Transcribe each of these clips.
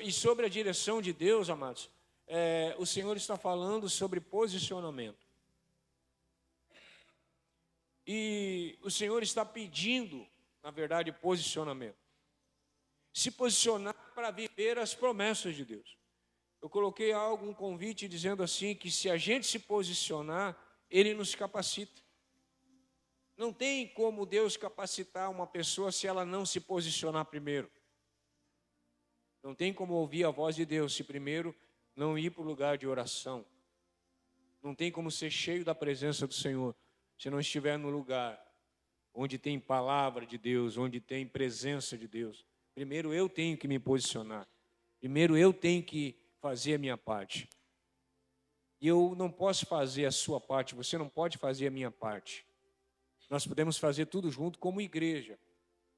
E sobre a direção de Deus, amados, o Senhor está falando sobre posicionamento. E o Senhor está pedindo, na verdade, posicionamento. Se posicionar para viver as promessas de Deus. Eu coloquei um convite dizendo assim, que se a gente se posicionar, Ele nos capacita. Não tem como Deus capacitar uma pessoa se ela não se posicionar primeiro. Não tem como ouvir a voz de Deus se primeiro não ir para o lugar de oração. Não tem como ser cheio da presença do Senhor se não estiver no lugar onde tem palavra de Deus, onde tem presença de Deus. Primeiro eu tenho que me posicionar. Primeiro eu tenho que fazer a minha parte. E eu não posso fazer a sua parte, você não pode fazer a minha parte. Nós podemos fazer tudo junto como igreja,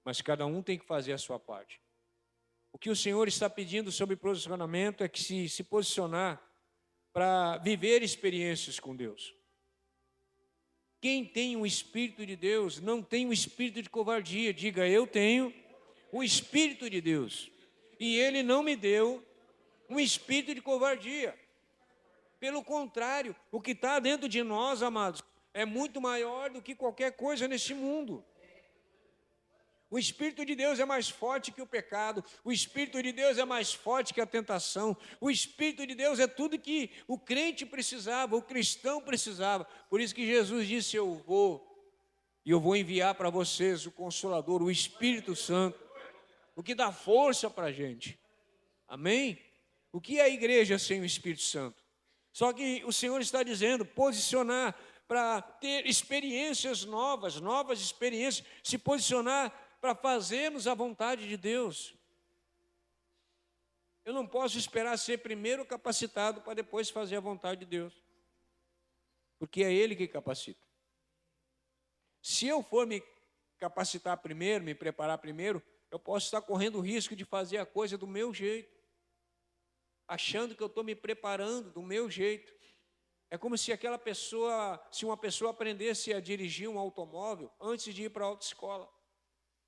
mas cada um tem que fazer a sua parte. O que o Senhor está pedindo sobre posicionamento é que se posicionar para viver experiências com Deus. Quem tem o Espírito de Deus não tem o espírito de covardia. Diga, eu tenho o Espírito de Deus. E Ele não me deu um espírito de covardia. Pelo contrário, o que está dentro de nós, amados, é muito maior do que qualquer coisa nesse mundo. O Espírito de Deus é mais forte que o pecado. O Espírito de Deus é mais forte que a tentação. O Espírito de Deus é tudo que o crente precisava, o cristão precisava. Por isso que Jesus disse, eu vou enviar para vocês o Consolador, o Espírito Santo, o que dá força para a gente. Amém? O que é a igreja sem o Espírito Santo? Só que o Senhor está dizendo, posicionar para ter experiências novas experiências, se posicionar para fazermos a vontade de Deus. Eu não posso esperar ser primeiro capacitado para depois fazer a vontade de Deus, porque é Ele que capacita. Se eu for me capacitar primeiro, me preparar primeiro, eu posso estar correndo o risco de fazer a coisa do meu jeito, achando que eu estou me preparando do meu jeito. É como se uma pessoa aprendesse a dirigir um automóvel antes de ir para a autoescola.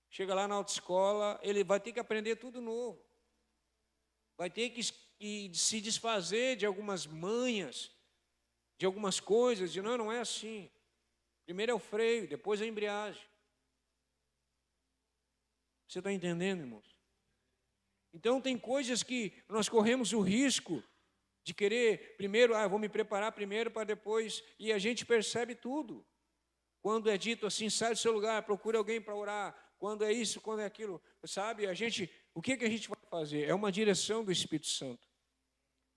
Chega lá na autoescola, ele vai ter que aprender tudo novo. Vai ter que se desfazer de algumas manhas, de algumas coisas. E não é assim. Primeiro é o freio, depois a embreagem. Você está entendendo, irmãos? Então tem coisas que nós corremos o risco de querer primeiro, vou me preparar primeiro para depois, e a gente percebe tudo. Quando é dito assim, sai do seu lugar, procure alguém para orar. Quando é isso, quando é aquilo, sabe? O que a gente vai fazer? É uma direção do Espírito Santo.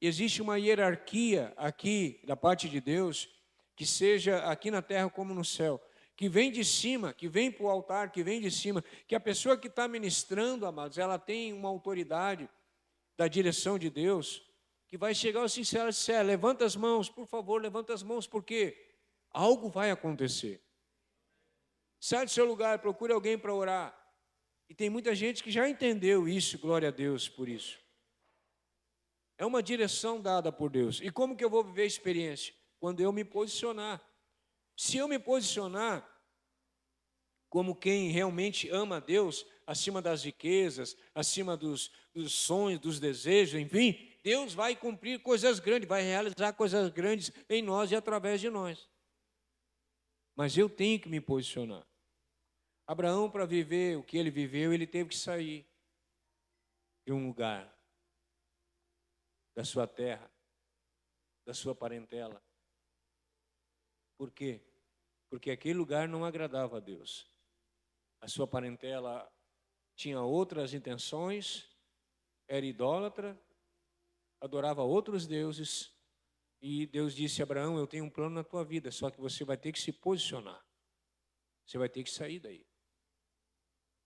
Existe uma hierarquia aqui da parte de Deus, que seja aqui na terra como no céu, que vem de cima, que vem para o altar, que vem de cima, que a pessoa que está ministrando, amados, ela tem uma autoridade da direção de Deus, que vai chegar assim, se ela disser, levanta as mãos, por favor, levanta as mãos, porque algo vai acontecer. Sai do seu lugar, procure alguém para orar. E tem muita gente que já entendeu isso, glória a Deus por isso. É uma direção dada por Deus. E como que eu vou viver a experiência? Quando eu me posicionar. Se eu me posicionar como quem realmente ama a Deus, acima das riquezas, acima dos sonhos, dos desejos, enfim, Deus vai cumprir coisas grandes, vai realizar coisas grandes em nós e através de nós. Mas eu tenho que me posicionar. Abraão, para viver o que ele viveu, ele teve que sair de um lugar, da sua terra, da sua parentela. Por quê? Porque aquele lugar não agradava a Deus. A sua parentela tinha outras intenções, era idólatra, adorava outros deuses, e Deus disse a Abraão, eu tenho um plano na tua vida, só que você vai ter que se posicionar. Você vai ter que sair daí.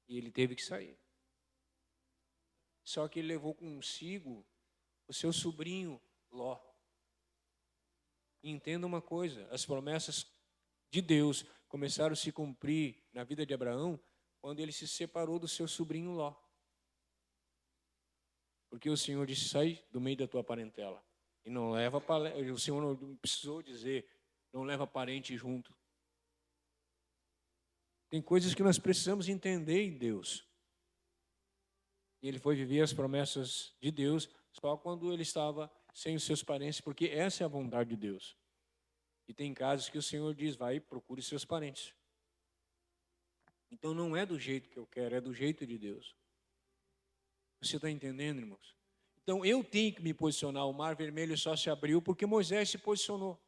E ele teve que sair. Só que ele levou consigo o seu sobrinho Ló. E entenda uma coisa, as promessas de Deus começaram a se cumprir na vida de Abraão quando ele se separou do seu sobrinho Ló. Porque o Senhor disse, sai do meio da tua parentela. E não leva, o Senhor não precisou dizer, não leva parente junto. Tem coisas que nós precisamos entender em Deus. E ele foi viver as promessas de Deus só quando ele estava sem os seus parentes, porque essa é a vontade de Deus. E tem casos que o Senhor diz, vai e procure seus parentes. Então não é do jeito que eu quero, é do jeito de Deus. Você está entendendo, irmãos? Então eu tenho que me posicionar. O mar vermelho só se abriu porque Moisés se posicionou.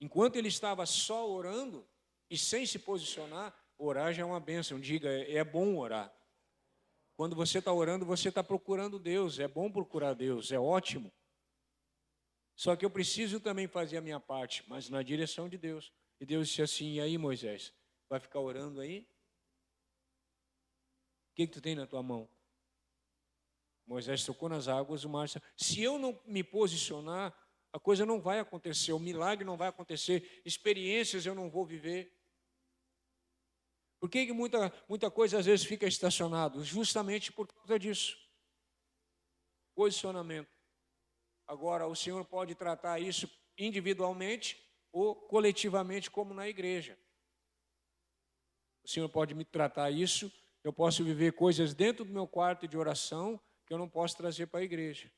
Enquanto ele estava só orando e sem se posicionar, orar já é uma bênção. Diga, é bom orar. Quando você está orando, você está procurando Deus. É bom procurar Deus, é ótimo. Só que eu preciso também fazer a minha parte, mas na direção de Deus. E Deus disse assim, e aí, Moisés, vai ficar orando aí? O que tu tem na tua mão? Moisés tocou nas águas, o mar... Se eu não me posicionar, a coisa não vai acontecer, o milagre não vai acontecer, experiências eu não vou viver. Por que muita coisa às vezes fica estacionado? Justamente por causa disso. Posicionamento. Agora, o Senhor pode tratar isso individualmente ou coletivamente, como na igreja. O Senhor pode me tratar isso, eu posso viver coisas dentro do meu quarto de oração que eu não posso trazer para a igreja.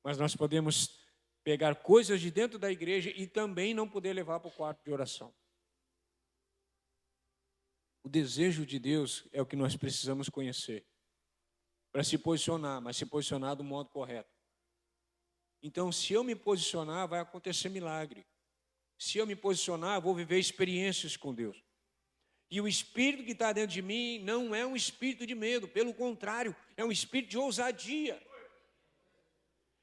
Mas nós podemos pegar coisas de dentro da igreja e também não poder levar para o quarto de oração. O desejo de Deus é o que nós precisamos conhecer para se posicionar, mas se posicionar do modo correto. Então, se eu me posicionar, vai acontecer milagre. Se eu me posicionar, eu vou viver experiências com Deus. E o espírito que está dentro de mim não é um espírito de medo, pelo contrário, é um espírito de ousadia.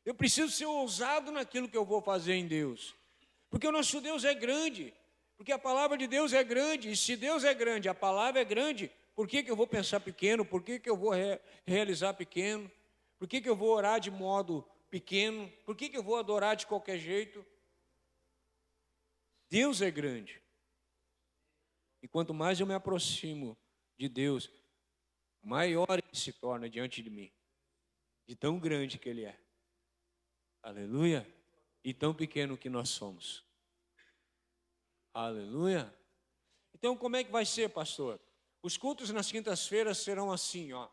Eu preciso ser ousado naquilo que eu vou fazer em Deus. Porque o nosso Deus é grande. Porque a palavra de Deus é grande. E se Deus é grande, a palavra é grande, por que eu vou pensar pequeno? Por que eu vou realizar pequeno? Por que eu vou orar de modo pequeno? Por que eu vou adorar de qualquer jeito? Deus é grande. E quanto mais eu me aproximo de Deus, maior ele se torna diante de mim. De tão grande que ele é. Aleluia. E tão pequeno que nós somos. Aleluia. Então como é que vai ser, pastor? Os cultos nas quintas-feiras serão assim, ó.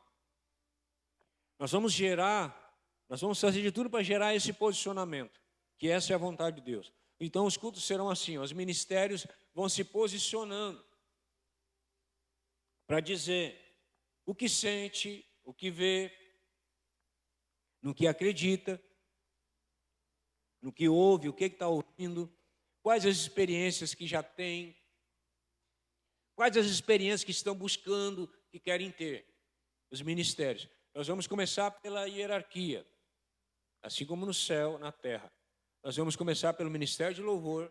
Nós vamos fazer de tudo para gerar esse posicionamento, que essa é a vontade de Deus. Então os cultos serão assim, ó, os ministérios vão se posicionando para dizer o que sente, o que vê, no que acredita, no que ouve, o que está ouvindo, quais as experiências que já tem, quais as experiências que estão buscando, que querem ter, os ministérios. Nós vamos começar pela hierarquia, assim como no céu, na terra. Nós vamos começar pelo ministério de louvor,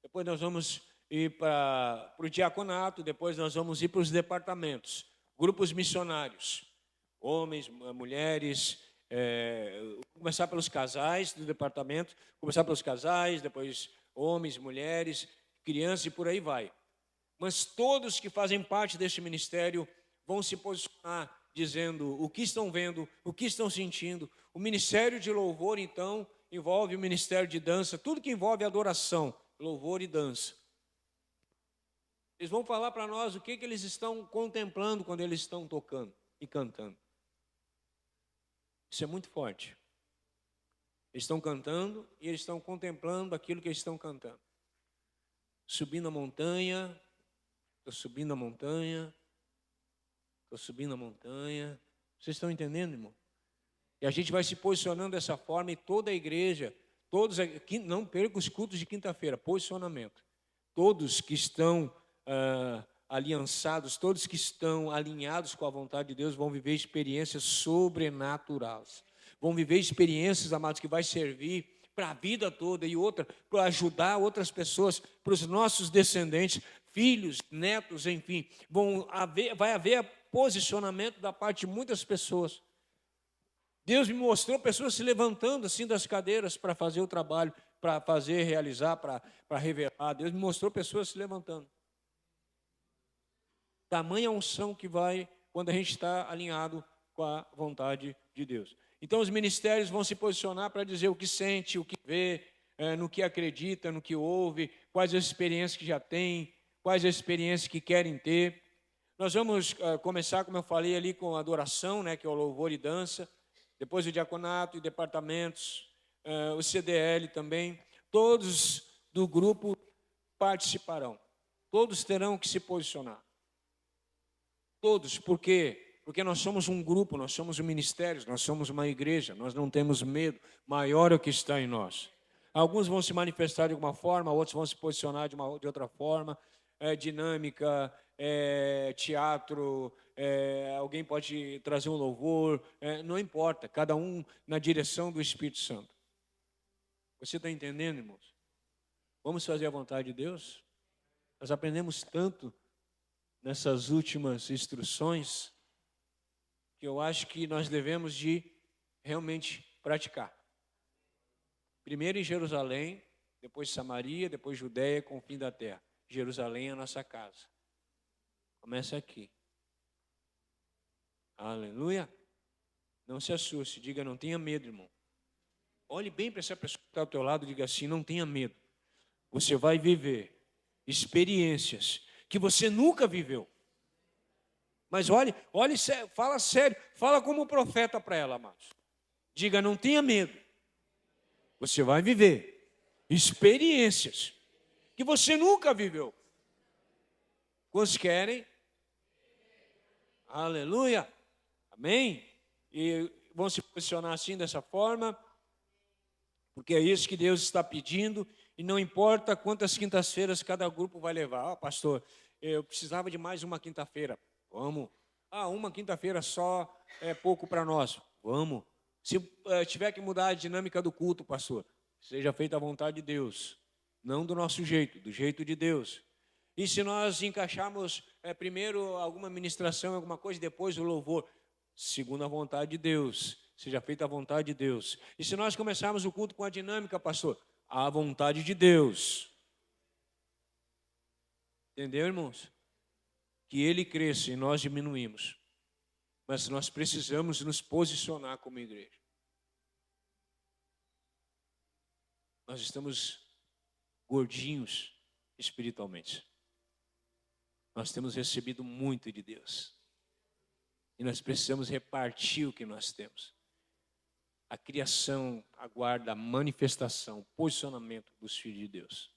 depois nós vamos ir para o diaconato, depois nós vamos ir para os departamentos, grupos missionários, homens, mulheres, começar pelos casais do departamento, começar pelos casais, depois homens, mulheres, crianças e por aí vai. Mas todos que fazem parte deste ministério vão se posicionar dizendo o que estão vendo, o que estão sentindo. O ministério de louvor, então, envolve o ministério de dança, tudo que envolve adoração, louvor e dança. Eles vão falar para nós o que eles estão contemplando quando eles estão tocando e cantando. Isso é muito forte. Eles estão cantando e eles estão contemplando aquilo que eles estão cantando. Subindo a montanha, estou subindo a montanha, estou subindo a montanha. Vocês estão entendendo, irmão? E a gente vai se posicionando dessa forma e toda a igreja, todos aqui, não perca os cultos de quinta-feira, posicionamento. Todos que estão aliançados, todos que estão alinhados com a vontade de Deus vão viver experiências sobrenaturais. Vão viver experiências, amados, que vai servir para a vida toda e outra, para ajudar outras pessoas, para os nossos descendentes, filhos, netos, enfim. Vai haver posicionamento da parte de muitas pessoas. Deus me mostrou pessoas se levantando assim das cadeiras para fazer o trabalho, para fazer, realizar, para revelar. Deus me mostrou pessoas se levantando. Tamanha unção que vai quando a gente está alinhado com a vontade de Deus. Então os ministérios vão se posicionar para dizer o que sente, o que vê, no que acredita, no que ouve, quais as experiências que já tem, quais as experiências que querem ter. Nós vamos começar, como eu falei ali, com a adoração, né, que é o louvor e dança. Depois o diaconato e departamentos, o CDL também. Todos do grupo participarão. Todos terão que se posicionar. Todos, por quê? Porque nós somos um grupo, nós somos um ministério, nós somos uma igreja, nós não temos medo, maior é o que está em nós. Alguns vão se manifestar de alguma forma, outros vão se posicionar de outra forma, dinâmica, teatro, alguém pode trazer um louvor, não importa, cada um na direção do Espírito Santo. Você está entendendo, irmãos? Vamos fazer a vontade de Deus? Nós aprendemos tanto nessas últimas instruções que eu acho que nós devemos de realmente praticar. Primeiro em Jerusalém, depois Samaria, depois Judeia, com o fim da terra. Jerusalém é a nossa casa. Começa aqui. Aleluia. Não se assuste, diga, não tenha medo, irmão. Olhe bem para essa pessoa que está ao teu lado e diga assim, não tenha medo. Você vai viver experiências que você nunca viveu. Mas olhe, fala sério, fala como profeta para ela, amados. Diga, não tenha medo. Você vai viver experiências que você nunca viveu. Quantos querem? Aleluia. Amém? E vão se posicionar assim, dessa forma, porque é isso que Deus está pedindo, e não importa quantas quintas-feiras cada grupo vai levar. Pastor, eu precisava de mais uma quinta-feira. Vamos. Uma quinta-feira só é pouco para nós. Vamos. Se tiver que mudar a dinâmica do culto, pastor, seja feita a vontade de Deus. Não do nosso jeito, do jeito de Deus. E se nós encaixarmos primeiro alguma ministração, alguma coisa, e depois o louvor, segundo a vontade de Deus, seja feita a vontade de Deus. E se nós começarmos o culto com a dinâmica, pastor, a vontade de Deus. Entendeu, irmãos? Que Ele cresça e nós diminuímos. Mas nós precisamos nos posicionar como igreja. Nós estamos gordinhos espiritualmente. Nós temos recebido muito de Deus. E nós precisamos repartir o que nós temos. A criação aguarda a manifestação, o posicionamento dos filhos de Deus.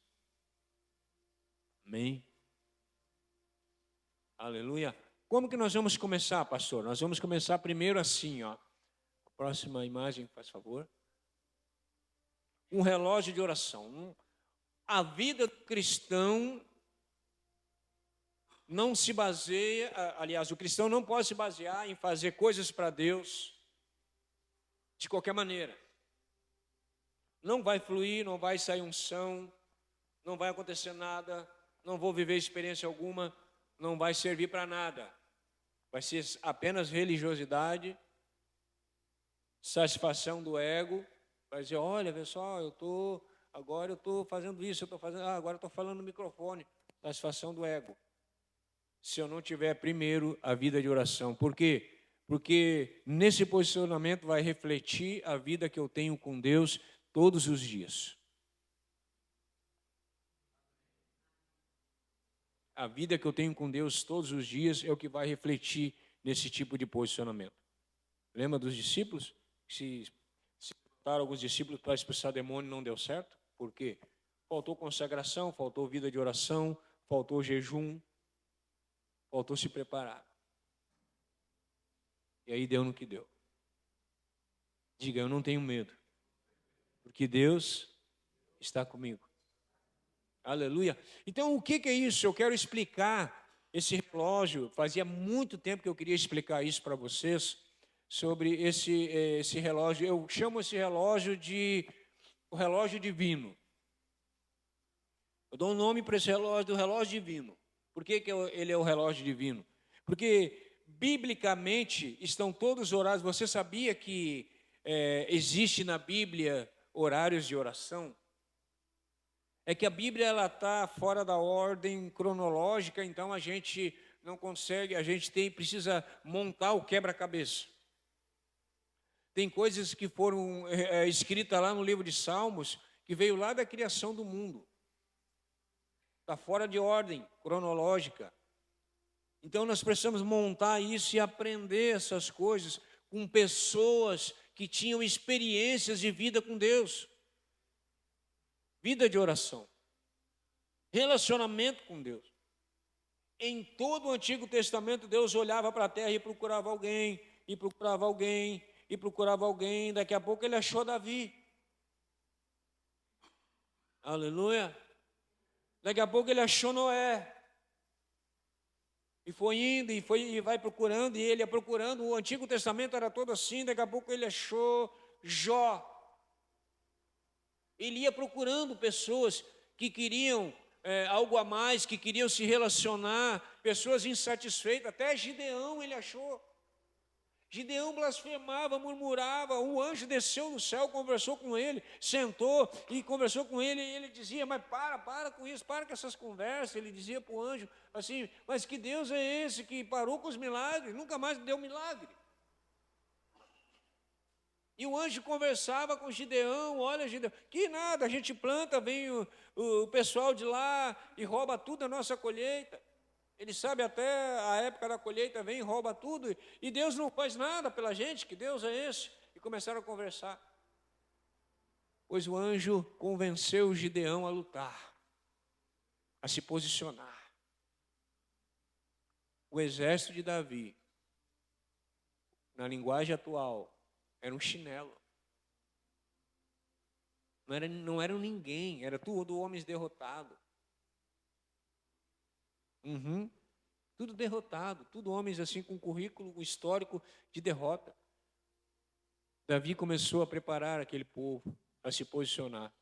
Amém? Aleluia. Como que nós vamos começar, pastor? Nós vamos começar primeiro assim, ó. Próxima imagem, faz favor. Um relógio de oração. A vida do cristão não se baseia, aliás, o cristão não pode se basear em fazer coisas para Deus de qualquer maneira. Não vai fluir, não vai sair unção, não vai acontecer nada, não vou viver experiência alguma, não vai servir para nada. Vai ser apenas religiosidade, satisfação do ego. Vai dizer, olha, pessoal, agora eu estou fazendo isso, agora eu estou falando no microfone. Satisfação do ego. Se eu não tiver primeiro a vida de oração. Por quê? Porque nesse posicionamento vai refletir a vida que eu tenho com Deus todos os dias. A vida que eu tenho com Deus todos os dias é o que vai refletir nesse tipo de posicionamento. Lembra dos discípulos? Se botaram alguns discípulos para expulsar demônio, não deu certo. Por quê? Faltou consagração, faltou vida de oração, faltou jejum, faltou se preparar. E aí deu no que deu. Diga, eu não tenho medo, porque Deus está comigo. Aleluia. Então, o que é isso? Eu quero explicar esse relógio. Fazia muito tempo que eu queria explicar isso para vocês, sobre esse relógio. Eu chamo esse relógio de o relógio divino. Eu dou um nome para esse relógio do relógio divino. Por que ele é o relógio divino? Porque, biblicamente, estão todos orados. Você sabia que existe na Bíblia horários de oração? É que a Bíblia está fora da ordem cronológica, então a gente não consegue, precisa montar o quebra-cabeça. Tem coisas que foram escritas lá no livro de Salmos, que veio lá da criação do mundo. Está fora de ordem cronológica. Então nós precisamos montar isso e aprender essas coisas com pessoas que tinham experiências de vida com Deus. Vida de oração. Relacionamento com Deus. Em todo o Antigo Testamento, Deus olhava para a terra e procurava alguém, e procurava alguém, e procurava alguém. Daqui a pouco ele achou Davi. Aleluia. Daqui a pouco ele achou Noé. E foi indo, e vai procurando, e ele ia procurando. O Antigo Testamento era todo assim. Daqui a pouco ele achou Jó. Ele ia procurando pessoas que queriam algo a mais, que queriam se relacionar, pessoas insatisfeitas. Até Gideão ele achou. Gideão blasfemava, murmurava. O anjo desceu do céu, conversou com ele, sentou e conversou com ele. E ele dizia: mas para com isso, para com essas conversas. Ele dizia para o anjo assim: mas que Deus é esse que parou com os milagres? Nunca mais deu milagre. E o anjo conversava com Gideão: olha, Gideão, que nada, a gente planta, vem o pessoal de lá e rouba tudo a nossa colheita. Ele sabe até a época da colheita, vem e rouba tudo. E Deus não faz nada pela gente, que Deus é esse? E começaram a conversar. Pois o anjo convenceu Gideão a lutar, a se posicionar. O exército de Davi, na linguagem atual, era um chinelo. Não eram ninguém, era tudo homens derrotados. Tudo derrotado, tudo homens assim com currículo histórico de derrota. Davi começou a preparar aquele povo a se posicionar.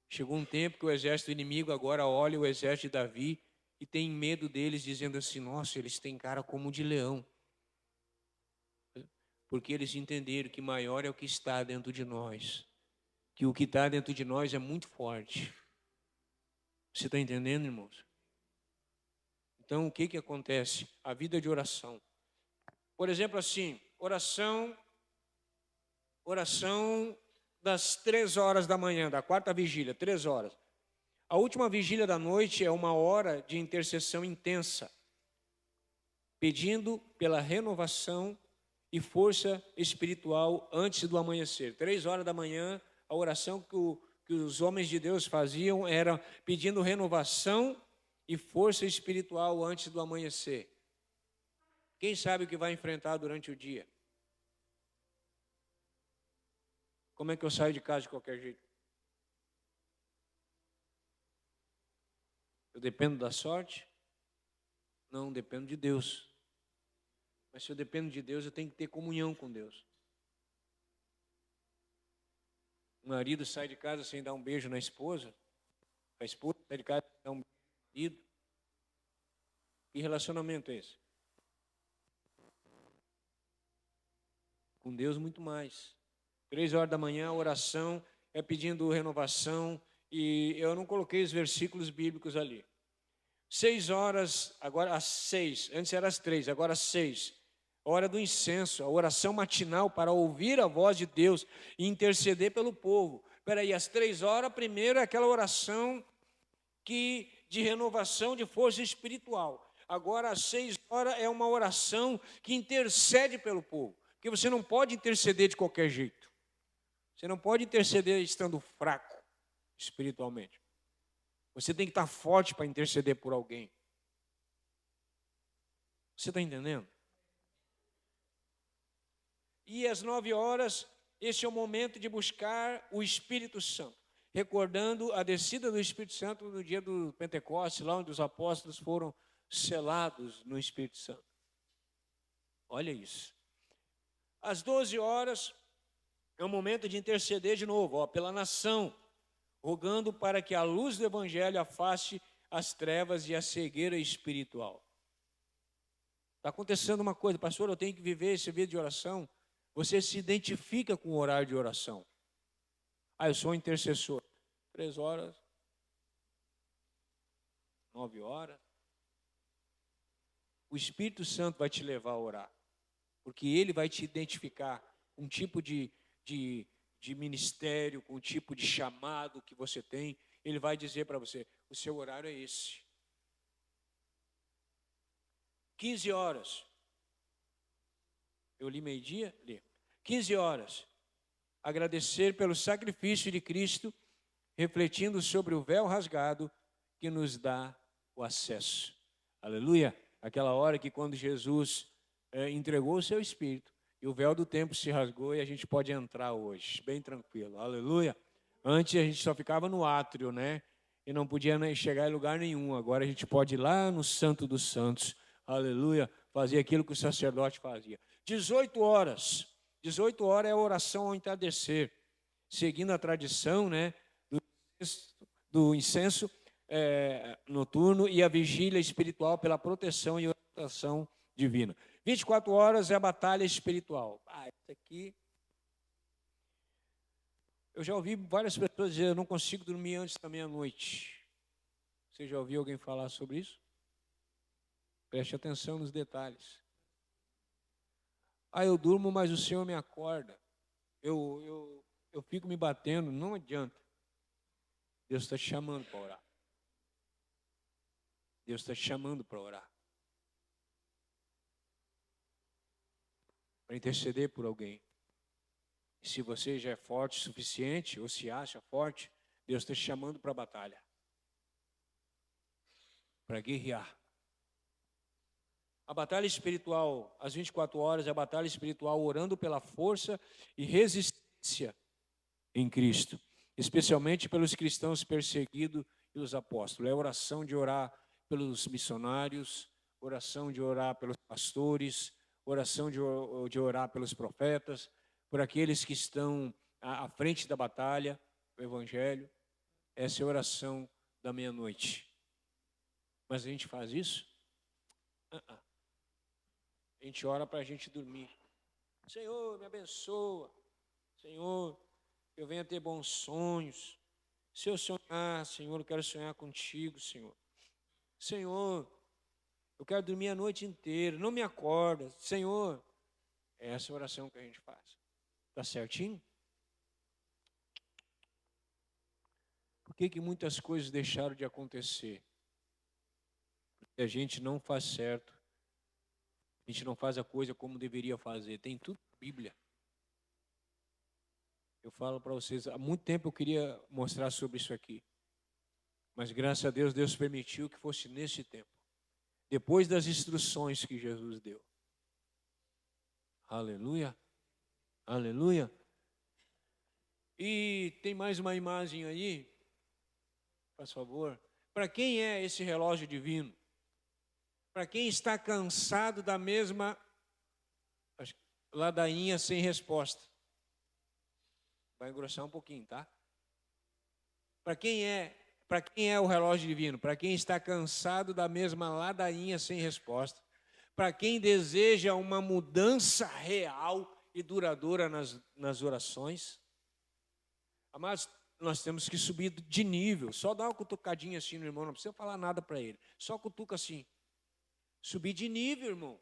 Chegou um tempo que o exército inimigo agora olha o exército de Davi e tem medo deles, dizendo assim: nossa, eles têm cara como de leão. Porque eles entenderam que maior é o que está dentro de nós, que o que está dentro de nós é muito forte. Você está entendendo, irmãos? Então, o que acontece? A vida de oração. Por exemplo, assim, oração das 3 horas da manhã, da quarta vigília, 3 horas. A última vigília da noite é uma hora de intercessão intensa, pedindo pela renovação e força espiritual antes do amanhecer. 3 horas da manhã, a oração que os homens de Deus faziam era pedindo renovação e força espiritual antes do amanhecer. Quem sabe o que vai enfrentar durante o dia? Como é que eu saio de casa de qualquer jeito? Eu dependo da sorte? Não, dependo de Deus. Mas se eu dependo de Deus, eu tenho que ter comunhão com Deus. O marido sai de casa sem dar um beijo na esposa. A esposa sai de casa sem dar um beijo no marido. Que relacionamento é esse? Com Deus muito mais. 3 horas da manhã, a oração é pedindo renovação. E eu não coloquei os versículos bíblicos ali. 6 horas, agora às 6. Antes era às 3, agora às 6. Hora do incenso, a oração matinal para ouvir a voz de Deus e interceder pelo povo. Espera aí, às 3 horas, primeiro é aquela oração de renovação de força espiritual. Agora, às 6 horas, é uma oração que intercede pelo povo. Porque você não pode interceder de qualquer jeito. Você não pode interceder estando fraco espiritualmente. Você tem que estar forte para interceder por alguém. Você está entendendo? E às 9 horas, esse é o momento de buscar o Espírito Santo. Recordando a descida do Espírito Santo no dia do Pentecostes, lá onde os apóstolos foram selados no Espírito Santo. Olha isso. Às 12 horas, é o momento de interceder de novo, pela nação, rogando para que a luz do Evangelho afaste as trevas e a cegueira espiritual. Está acontecendo uma coisa, pastor, eu tenho que viver esse vídeo de oração. Você se identifica com o horário de oração. Eu sou um intercessor. 3 horas, 9 horas. O Espírito Santo vai te levar a orar. Porque ele vai te identificar com um tipo de ministério, com um tipo de chamado que você tem. Ele vai dizer para você, o seu horário é esse. 15 horas. Eu li meio-dia? Li. 15 horas. Agradecer pelo sacrifício de Cristo, refletindo sobre o véu rasgado que nos dá o acesso. Aleluia! Aquela hora que quando Jesus entregou o seu Espírito, e o véu do templo se rasgou e a gente pode entrar hoje, bem tranquilo. Aleluia! Antes a gente só ficava no átrio, né? E não podia nem chegar em lugar nenhum. Agora a gente pode ir lá no Santo dos Santos. Aleluia! Fazer aquilo que o sacerdote fazia. 18 horas. 18 horas é a oração ao entardecer. Seguindo a tradição, né? Do incenso noturno e a vigília espiritual pela proteção e orientação divina. 24 horas é a batalha espiritual. Isso aqui... Eu já ouvi várias pessoas dizer, eu não consigo dormir antes da meia-noite. Você já ouviu alguém falar sobre isso? Preste atenção nos detalhes. Eu durmo, mas o Senhor me acorda. Eu fico me batendo, não adianta. Deus está te chamando para orar. Deus está te chamando para orar. Para interceder por alguém. E se você já é forte o suficiente, ou se acha forte, Deus está te chamando para a batalha. Para guerrear. A batalha espiritual, às 24 horas, é a batalha espiritual orando pela força e resistência em Cristo. Especialmente pelos cristãos perseguidos e os apóstolos. É oração de orar pelos missionários, oração de orar pelos pastores, oração de orar pelos profetas, por aqueles que estão à frente da batalha, o Evangelho. Essa é a oração da meia-noite. Mas a gente faz isso? A gente ora para a gente dormir. Senhor, me abençoa. Senhor, eu venha ter bons sonhos. Se eu sonhar, Senhor, eu quero sonhar contigo, Senhor. Senhor, eu quero dormir a noite inteira. Não me acorda. Senhor, é essa oração que a gente faz. Está certinho? Por que muitas coisas deixaram de acontecer? Porque a gente não faz certo. A gente não faz a coisa como deveria fazer. Tem tudo na Bíblia. Eu falo para vocês, há muito tempo eu queria mostrar sobre isso aqui. Mas graças a Deus, Deus permitiu que fosse nesse tempo. Depois das instruções que Jesus deu. Aleluia. Aleluia. E tem mais uma imagem aí, por favor. Para quem é esse relógio divino? Para quem está cansado da mesma ladainha sem resposta. Vai engrossar um pouquinho, tá? Para quem é o relógio divino? Para quem está cansado da mesma ladainha sem resposta. Para quem deseja uma mudança real e duradoura nas orações. Amados, nós temos que subir de nível. Só dá uma cutucadinha assim no irmão, não precisa falar nada para ele. Só cutuca assim. Subir de nível, irmão.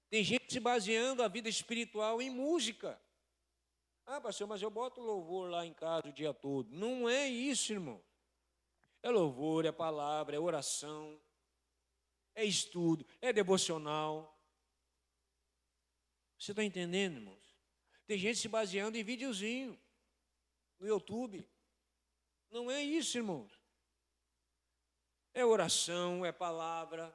Tem gente se baseando a vida espiritual em música. Pastor, mas eu boto louvor lá em casa o dia todo. Não é isso, irmão. É louvor, é palavra, é oração, é estudo, é devocional. Você está entendendo, irmãos? Tem gente se baseando em videozinho no YouTube. Não é isso, irmãos. É oração, é palavra.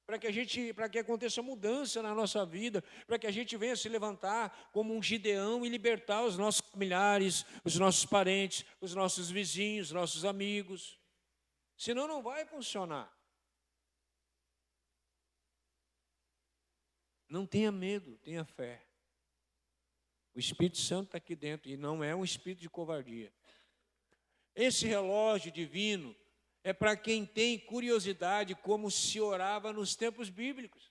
Para que aconteça mudança na nossa vida, para que a gente venha se levantar como um Gideão e libertar os nossos familiares, os nossos parentes, os nossos vizinhos, os nossos amigos. Senão não vai funcionar. Não tenha medo, tenha fé. O Espírito Santo está aqui dentro e não é um espírito de covardia. Esse relógio divino é para quem tem curiosidade como se orava nos tempos bíblicos.